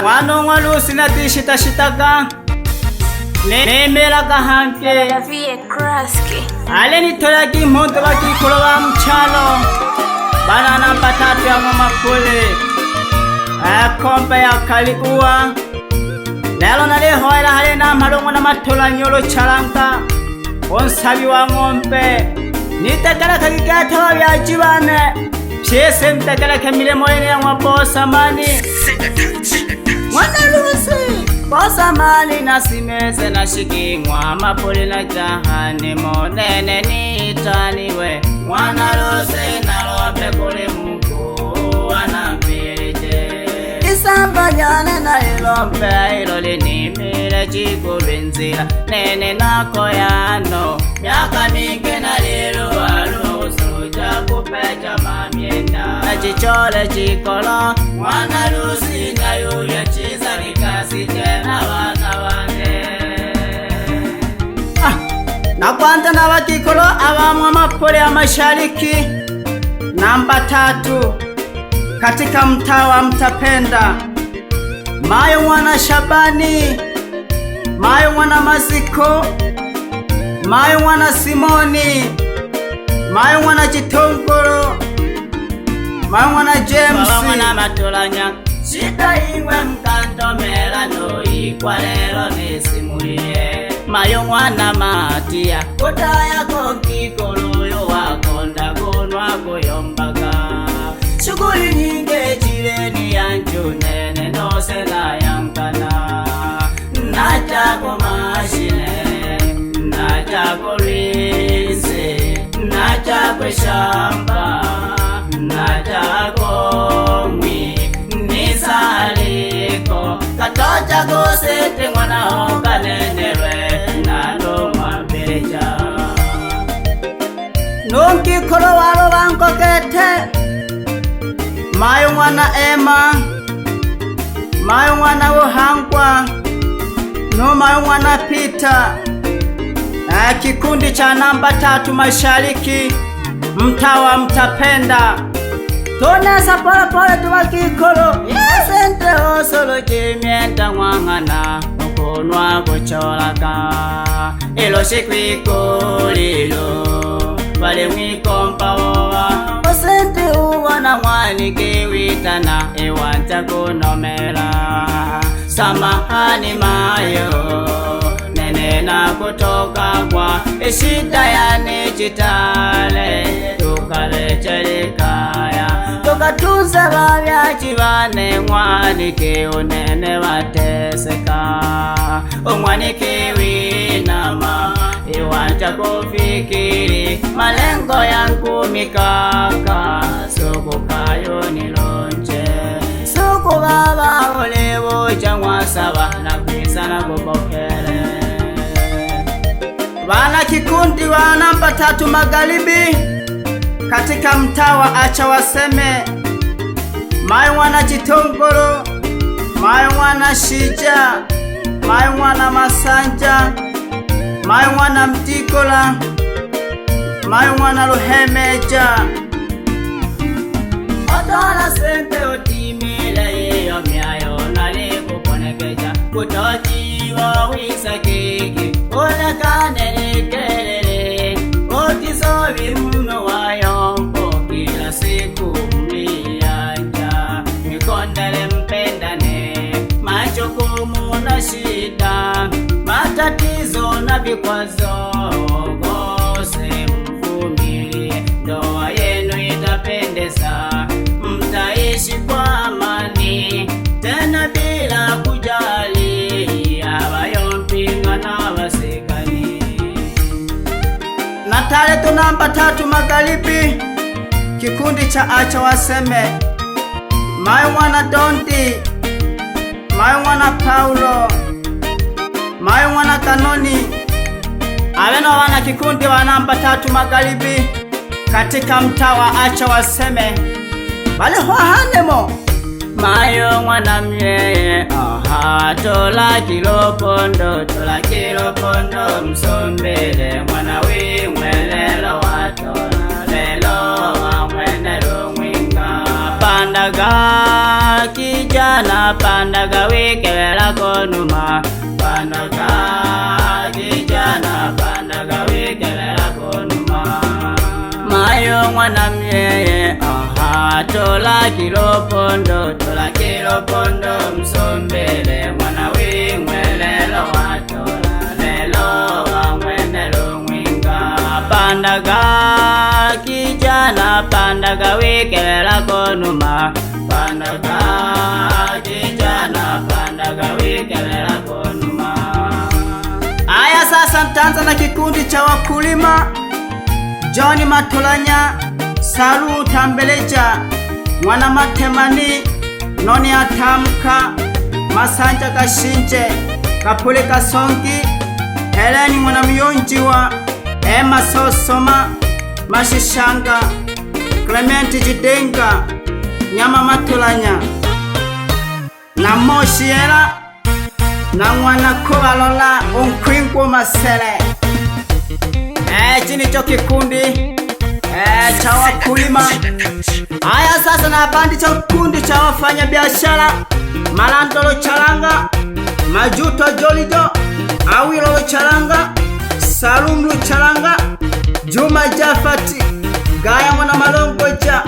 Wano walusi na tishitashitaga nemeraga hanke ale nitoragi impundu bagikolo ba mucalo bana namba 3 ya Mapule akombe ya Kaliua lelo nalihoera hali na malongo na matola nyolo charanga onsabi wa ng'ombe nitegala kagigata bya jibane pyese mtegala kamile moyene ya mwabosa mani Wanalusi bosa mali na simese na shikingwa Mapule na jahane monene nitaniwe Wanalusi na lope kule Mungu wanapirije Isamba jane na ilompe iloli nimire jikubinzira Nene nako yano miaka mingi na lilu walusu Jakupecha mamienda na chichole chikolo Wanalusi na yuya chiza nikasi tena wanawande na kwanta na wakikolo awamwa Mapule ya Mashariki namba 3 katika mtaa wa Mtapenda Mayo mwana Shabani Mayo mwana Maziko Mayo mwana Simoni Mayo mwana Chitongoro Mayo mwana James mwana Matolanya Shita iwe mkanto melano ikwa lelo nisimulie Mayo mwana Matia Kutaya kokikolo yo wakonda kunwa kuyombaga Shuguli nyinge chileni yanchu nene nose na yankana Nachako mashine Nachako rinse Nachako shamba Nachako mwi Nisaliko Katocha kusete mwana honga nenelwe Nalo mwambeja Nunki kolo walo wanko kete Mayo mwana Emma Mayo mwana Uhangwa No mayo mwana Peter kikundi cha namba 3 Mashariki mtaa wa Mtapenda Tonesa pole pole tuwakikolo Yesente osolo jimienta mwangana Ukonwa kucholaka Ilo shikwikulilo Wale mwikompa wawa Osente uwana mwani kiwitana Iwanta kunomela Samahani mayo Nene na kutoka kwa Ishita ya nechitale Tukalechelikaya Tukatunze babya chibane Mwanike unene wateseka Mwanike winama Iwanja kufikiri Malengo yangu mikaka Suku kayo nilonje Suku baba ulewo changwa saba Na kuisana kupokele Wana kikundi wa namba 3 Magharibi katika mtaa wa Acha Waseme Mayo mwana Chitongoro Mayo mwana Shija Mayo mwana Masanja Mayo mwana Mtikola Mayo mwana Luhemeja Odora sente otimile yeyo miayo nali kuponekeja Kutoji wa wisa kiki Olekane nikelele Otisovi muno wayombo Kila siku mlianja Mikondele mpendane Majukumu na shida Matatizo na vikwazo Gose mvumilie Ndoa yenu itapendeza Mtaishi kwa amani Tena bila kujali Abayompinga na wasikani Natale tu namba 3 Magharibi kikundi cha Acha Waseme Mayo mwana Dondi Mayo mwana Paulo Mayo mwana Kanoni Aweno wana kikundi wa namba 3 Magharibi katika mtaa wa Acha Waseme Bale hohanemo Mayo mwana myeye tola kilopondo msombele mwana wimwe lelo watola lelo wamwenelo mwinga pandaga kijana pandaga wekelela konuma pandaga kijana pandaga wekelela konuma mayo mwana myeye tola kilopondo msombele mwana wingwelelo watola lelo wangwenelo mwinga pandaga kijana pandaga wekelela konuma pandaga kijana pandaga wekelela konuma. Aya, sasa ntaanza na kikundi cha wakulima. John Matolanya, Salu Tambeleja, Mwana Matemani, Noni Atamka, Masanja Kashinje, Kapule Kasongi, Heleni Mwana Mionjiwa, Emma Sosoma, Mashishanga, Clementi Jidenga, Nyama Matolanya, na Moshiera, na Mwana Koalola Unkwinko Masele. Chini cho kikundi cha wakulima. Aya, sasa na bandi cha kikundi cha wafanya biashara. Malandolo Chalanga, Majuto Jolijo, Awilo Chalanga, Salum Chalanga, Juma Jafati, Gaya Mwana Malongoja,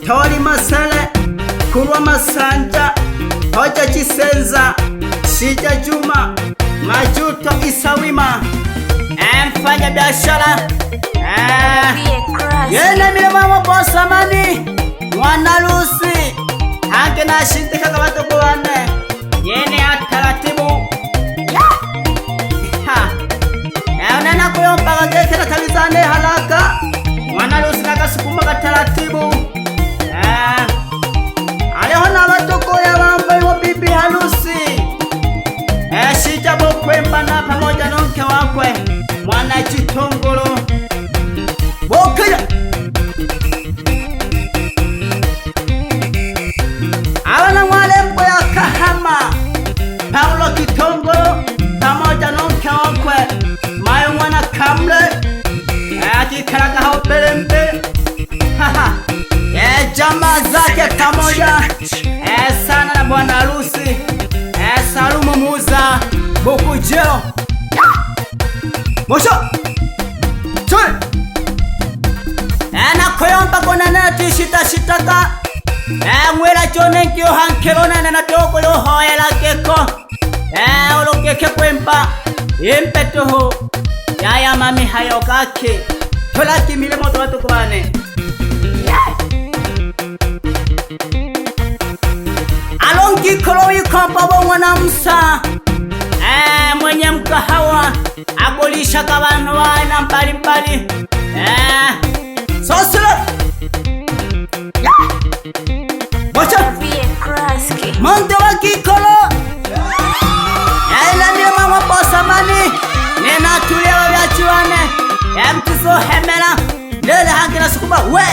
Tawali Masele, Kurwa Masanja, Hoja Chisenza, Shija Juma, Majuto Isawima, mfanya biashara yene milema mwabosa mani Mwana Lucy hange na shintika kabato kuwane yene ataratibu unena kuyompa kagekera kalizane halaka Mwana Lucy nakasukuma kataratibu aleho na batoko ya mambo iwo bibi halusi shijabo kwemba na pamoja nonke wakwe Mwana Chitongolo Bokaya Awana mwale mbo ya Kahama Paulo Kitongolo pamoja nonke wakwe Mayo Mwana Kamle Akikaraga hao pelembe Jama zake pamoja sana na Bwana Harusi Salumu Muza Bukujeo Mosho Chwe na koyomba kona nati shitaka mwela chone nkio hankelona na natoko yo hoela keko olokeke kwempa impetuhu yaya mami hayo kake tola kimile moto watu kubane alongi kolowi kompa Mwana Musa mwenye mkahawa agolisha kabano wana mbali mbali sosila Bocha Monte wa Kikolo ila ni mama bosa mani nena tulia wa vyachiwane mtiso hemela lele hangi na sukuba we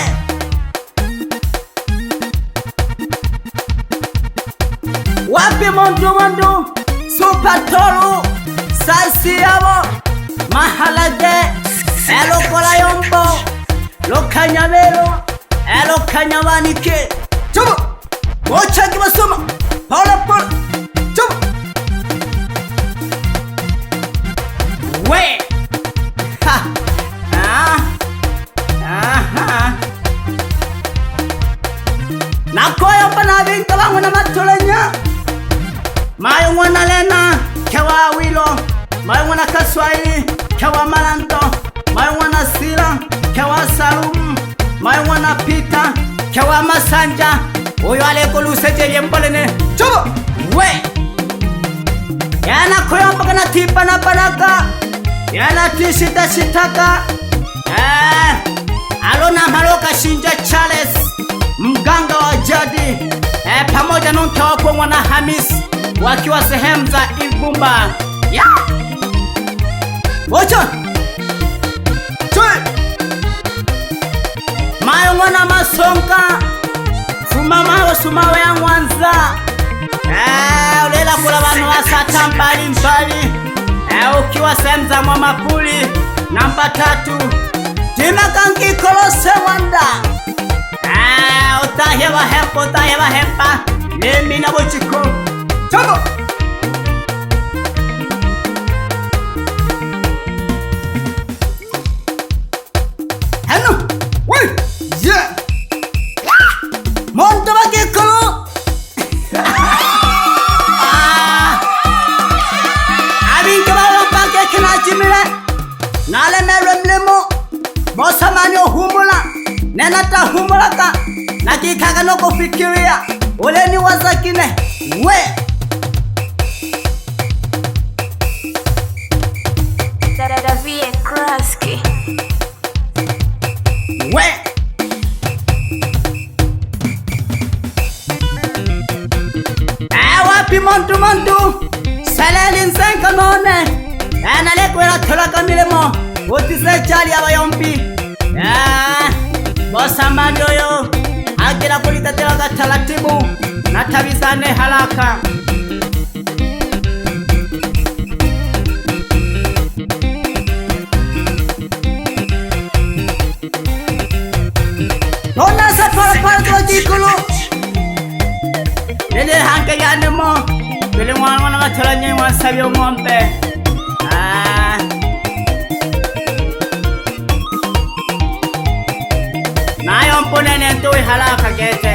wapi Mondo Super Tolu Sasi yabo Mahalage Elo kola yombo Lokanyabelo Elo kanyabanike Chubu Mocha kibasuma Paula Paula Chubu We Ha Nakoya panabinka wangu na Matolanya Mayo Mwana Lena Kewa Wilo Mayo Mwana Kaswahili Kewa Malanto Mayo Mwana Sila Kewa Salum Mayo Mwana Pita Kewa Masanja Uyo aleko luseje yembolene Chubo We Yana koyomba kana tipa na panaka Yana tishita shitaka Alona Maroka Shinja Charles Mganga wa jadi pamoja na mke wako Mwana Hamis wakiwa sehemu za Igumba Ocha Chwe Mayo Mwana Masonga Fuma mayo sumawe ya Mwanza ulela kula wanu wa sata mbali mbali ukiwa sehemu za Mwamapuli namba 3 Tima kangi kolose wanda Utaheba hepa Lemi na bochiko Chamo Hello Wait Yeah Monto bakikolo Abin kabalo pake kinachimile Nale meremlemo Bosamani humula Nenata humulaka Nakikaga no kufikiria Oleni wazakine We Davie Kraski We Wapi montu Saleli nsenka none Nalekwela tolaka milemo Utise chali abayompi Bosamani oyo Agira kulitatela taratibu na tabizane haraka Nona sa para jikulu Nene hanke yanemo Bili mwana matala nye wasabi umompe Nayo mpunene ntui haraka gete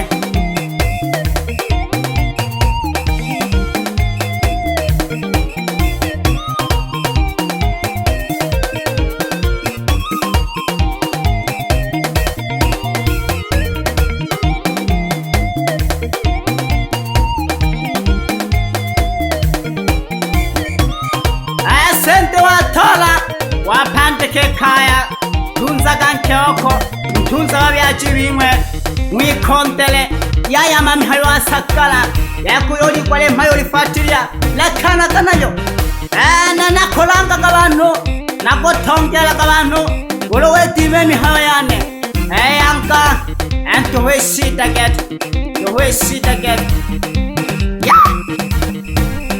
Asente watola Wapandike kaya Tunza gankyoko Tunza wabyaji bimwe Mwikontele Yaya mami hayo asakala Yakuyoli kwale mayo lifatilya Lakana kanayo Nakolanga kabantu Nakotongela kabantu Ulowe time mihayo yane Anka Ento we shita get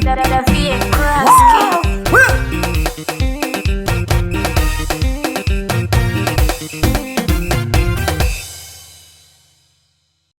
Yeah Davie